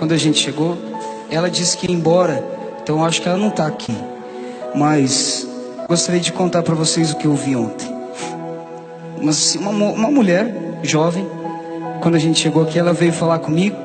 quando a gente chegou, ela disse que ia embora. Então eu acho que ela não está aqui. Mas gostaria de contar para vocês o que eu vi ontem. Mas uma mulher jovem, quando a gente chegou aqui, ela veio falar comigo.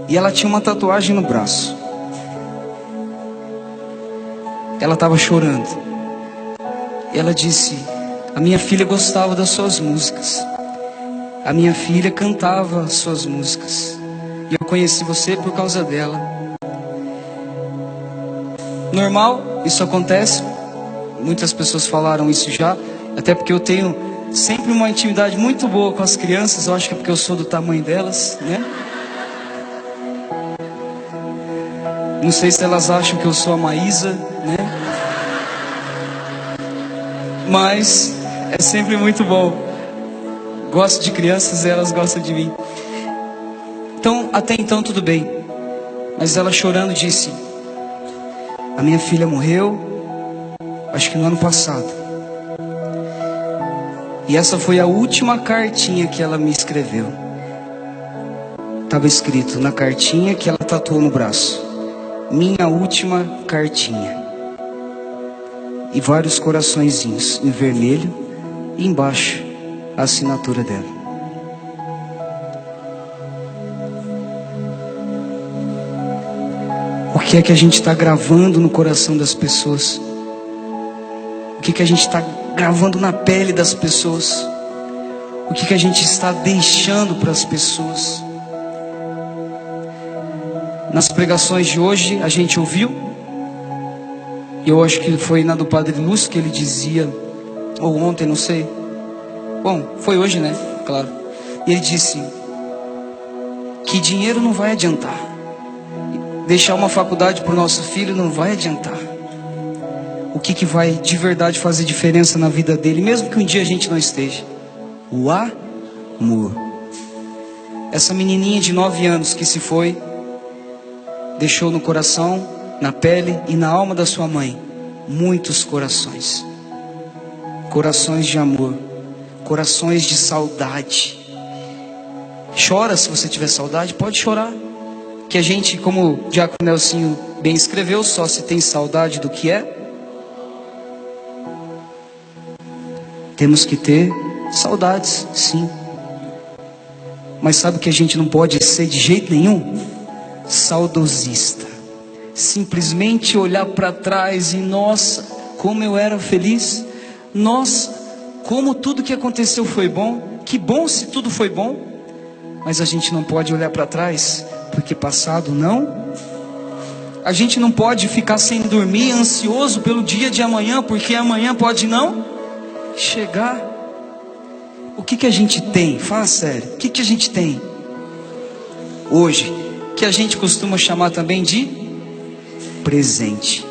E ela tinha uma tatuagem no braço. Ela estava chorando. Ela disse: a minha filha gostava das suas músicas. A minha filha cantava as suas músicas. E eu conheci você por causa dela. Normal, isso acontece. Muitas pessoas falaram isso já. Até porque eu tenho sempre uma intimidade muito boa com as crianças. Eu acho que é porque eu sou do tamanho delas, né? Não sei se elas acham que eu sou a Maísa, né? Mas é sempre muito bom. Gosto de crianças e elas gostam de mim. Então, até então tudo bem. Mas ela chorando disse: a minha filha morreu, acho que no ano passado. E essa foi a última cartinha que ela me escreveu. Estava escrito na cartinha que ela tatuou no braço: minha última cartinha. E vários coraçõezinhos em vermelho. E embaixo a assinatura dela. O que é que a gente está gravando no coração das pessoas? O que a gente está gravando na pele das pessoas? O que a gente está deixando para as pessoas? Nas pregações de hoje a gente ouviu, e eu acho que foi na do Padre Lúcio que ele dizia, ou ontem, não sei. Bom, foi hoje, né? Claro. E ele disse que dinheiro não vai adiantar. Deixar uma faculdade para o nosso filho não vai adiantar. O que vai de verdade fazer diferença na vida dele, mesmo que um dia a gente não esteja? O amor. Essa menininha de 9 anos que se foi, deixou no coração, na pele e na alma da sua mãe muitos corações. Corações de amor. Corações de saudade. Chora se você tiver saudade, pode chorar. Que a gente, como o Diácono Nelsinho bem escreveu, só se tem saudade do que é. Temos que ter saudades, sim. Mas sabe o que a gente não pode ser de jeito nenhum? Saudosista. Simplesmente olhar para trás e nossa, como eu era feliz. Nossa, como tudo que aconteceu foi bom. Que bom se tudo foi bom. Mas a gente não pode olhar para trás, porque passado não. A gente não pode ficar sem dormir, ansioso pelo dia de amanhã, porque amanhã pode não chegar. O que a gente tem? Fala sério. O que a gente tem hoje, que a gente costuma chamar também de presente.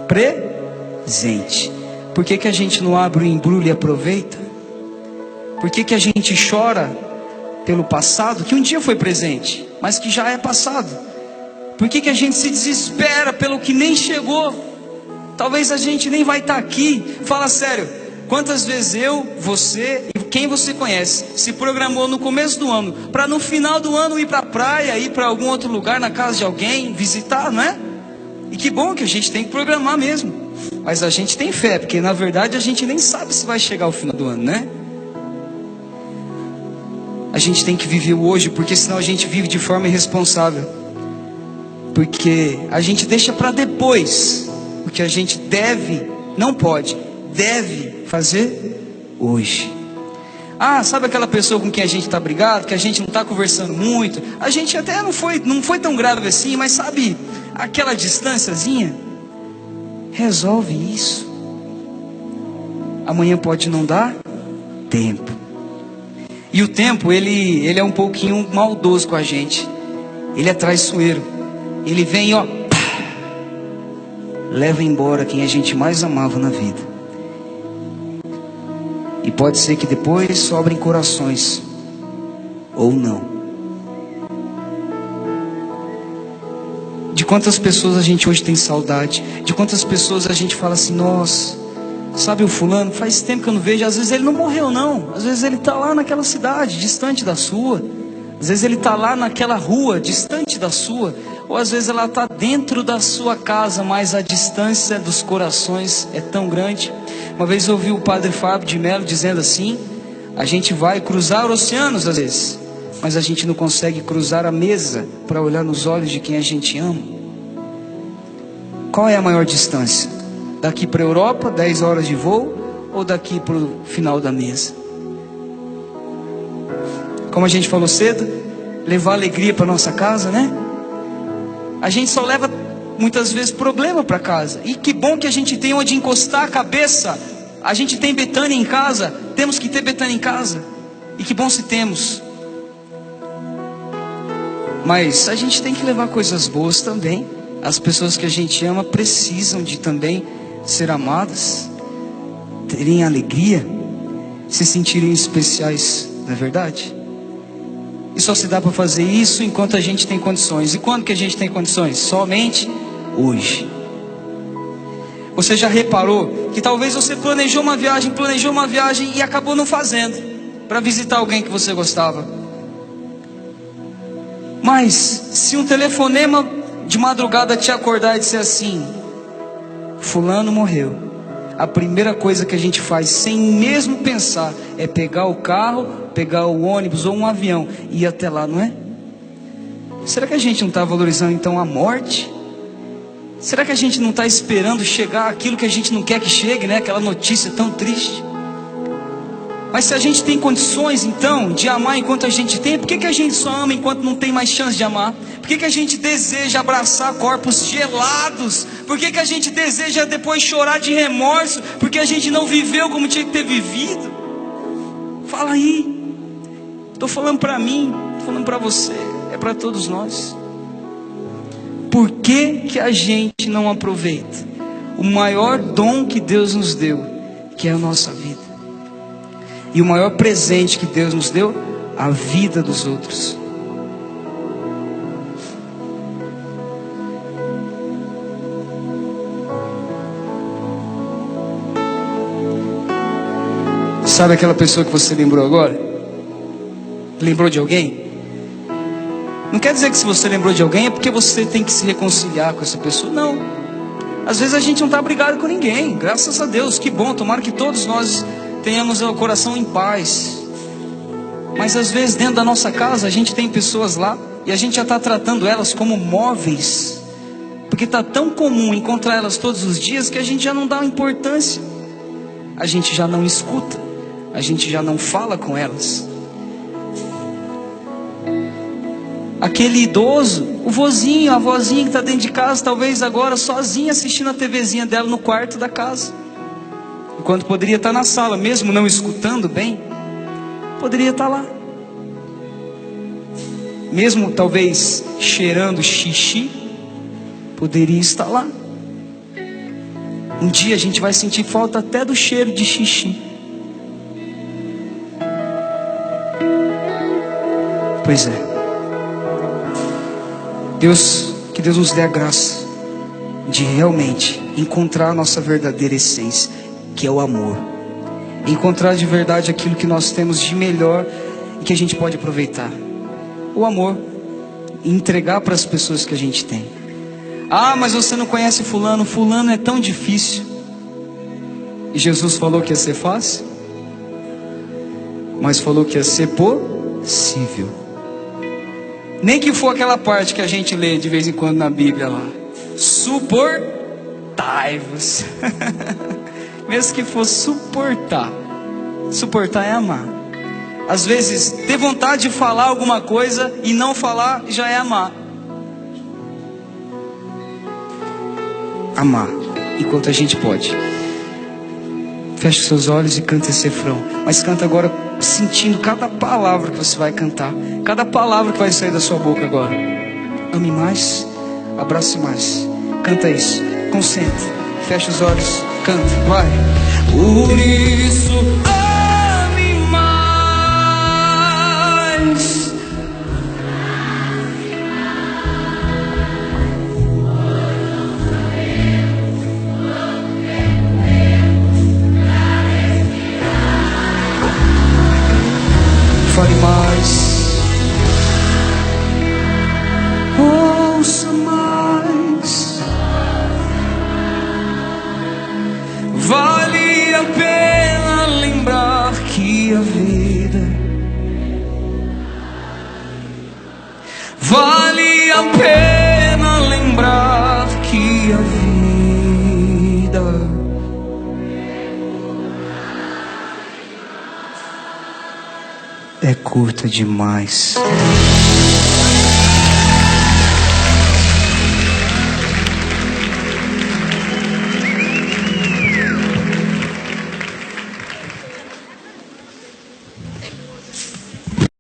Presente. Por que a gente não abre o embrulho e aproveita? Por que a gente chora pelo passado, que um dia foi presente, mas que já é passado? Por que a gente se desespera pelo que nem chegou? Talvez a gente nem vai estar aqui. Fala sério. Quantas vezes eu, você e quem você conhece se programou no começo do ano para no final do ano ir para a praia, ir para algum outro lugar, na casa de alguém, visitar, não é? E que bom que a gente tem que programar mesmo. Mas a gente tem fé, porque na verdade a gente nem sabe se vai chegar ao final do ano, né? A gente tem que viver o hoje, porque senão a gente vive de forma irresponsável. Porque a gente deixa para depois o que a gente deve, não pode, deve fazer hoje. Ah, sabe aquela pessoa com quem a gente está brigado, que a gente não está conversando muito? A gente até não foi tão grave assim, mas sabe aquela distânciazinha? Resolve isso. Amanhã pode não dar tempo. E o tempo, ele é um pouquinho maldoso com a gente. Ele é traiçoeiro. Ele vem, ó, leva embora quem a gente mais amava na vida. E pode ser que depois sobrem corações, ou não. De quantas pessoas a gente hoje tem saudade? De quantas pessoas a gente fala assim, nossa, sabe o fulano? Faz tempo que eu não vejo. Às vezes ele não morreu não. Às vezes ele está lá naquela cidade, distante da sua. Às vezes ele está lá naquela rua, distante da sua, ou às vezes ela está dentro da sua casa, mas a distância dos corações é tão grande. Uma vez eu ouvi o padre Fábio de Mello dizendo assim: a gente vai cruzar oceanos às vezes, mas a gente não consegue cruzar a mesa para olhar nos olhos de quem a gente ama. Qual é a maior distância? Daqui para a Europa, 10 horas de voo, ou daqui para o final da mesa? Como a gente falou cedo, levar alegria para nossa casa, né? A gente só leva muitas vezes problema para casa. E que bom que a gente tem onde encostar a cabeça. A gente tem Betânia em casa, temos que ter Betânia em casa. E que bom se temos. Mas a gente tem que levar coisas boas também. As pessoas que a gente ama precisam de também ser amadas, terem alegria, se sentirem especiais, não é verdade? E só se dá para fazer isso enquanto a gente tem condições. E quando que a gente tem condições? Somente hoje. Você já reparou que talvez você planejou uma viagem e acabou não fazendo, para visitar alguém que você gostava? Mas se um telefonema de madrugada te acordar e disser assim: fulano morreu, a primeira coisa que a gente faz, sem mesmo pensar, é pegar o carro, pegar o ônibus ou um avião e ir até lá, não é? Será que a gente não está valorizando então a morte? Será que a gente não está esperando chegar aquilo que a gente não quer que chegue, né? Aquela notícia tão triste. Mas se a gente tem condições então de amar enquanto a gente tem, por que a gente só ama enquanto não tem mais chance de amar? Por que a gente deseja abraçar corpos gelados? Por que a gente deseja depois chorar de remorso? Porque a gente não viveu como tinha que ter vivido? Fala aí. Estou falando para mim, estou falando para você, é para todos nós. Por que a gente não aproveita o maior dom que Deus nos deu, que é a nossa vida? E o maior presente que Deus nos deu, a vida dos outros. Sabe aquela pessoa que você lembrou agora? Lembrou de alguém? Não quer dizer que se você lembrou de alguém é porque você tem que se reconciliar com essa pessoa. Não. Às vezes a gente não está brigado com ninguém. Graças a Deus, que bom. Tomara que todos nós tenhamos o coração em paz. Mas às vezes dentro da nossa casa a gente tem pessoas lá e a gente já está tratando elas como móveis, porque está tão comum encontrar elas todos os dias que a gente já não dá importância. A gente já não escuta, a gente já não fala com elas. Aquele idoso, o vozinho, a vozinha que está dentro de casa, talvez agora sozinha assistindo a TVzinha dela no quarto da casa, enquanto poderia estar na sala, mesmo não escutando bem, poderia estar lá. Mesmo talvez cheirando xixi, poderia estar lá. Um dia a gente vai sentir falta até do cheiro de xixi. Pois é. Que Deus nos dê a graça de realmente encontrar a nossa verdadeira essência, que é o amor. Encontrar de verdade aquilo que nós temos de melhor e que a gente pode aproveitar. O amor. E entregar para as pessoas que a gente tem. Ah, mas você não conhece fulano. Fulano é tão difícil. E Jesus falou que ia ser fácil, mas falou que ia ser possível. Nem que for aquela parte que a gente lê de vez em quando na Bíblia lá. Suportai-vos. Mesmo que for suportar. Suportar é amar. Às vezes, ter vontade de falar alguma coisa e não falar já é amar. Amar, enquanto a gente pode. Feche seus olhos e canta esse refrão. Mas canta agora sentindo cada palavra que você vai cantar. Cada palavra que vai sair da sua boca agora. Ame mais, abrace mais. Canta isso, concentre. Feche os olhos, canta, vai. Por isso ame mais. Fale mais. é curta demais.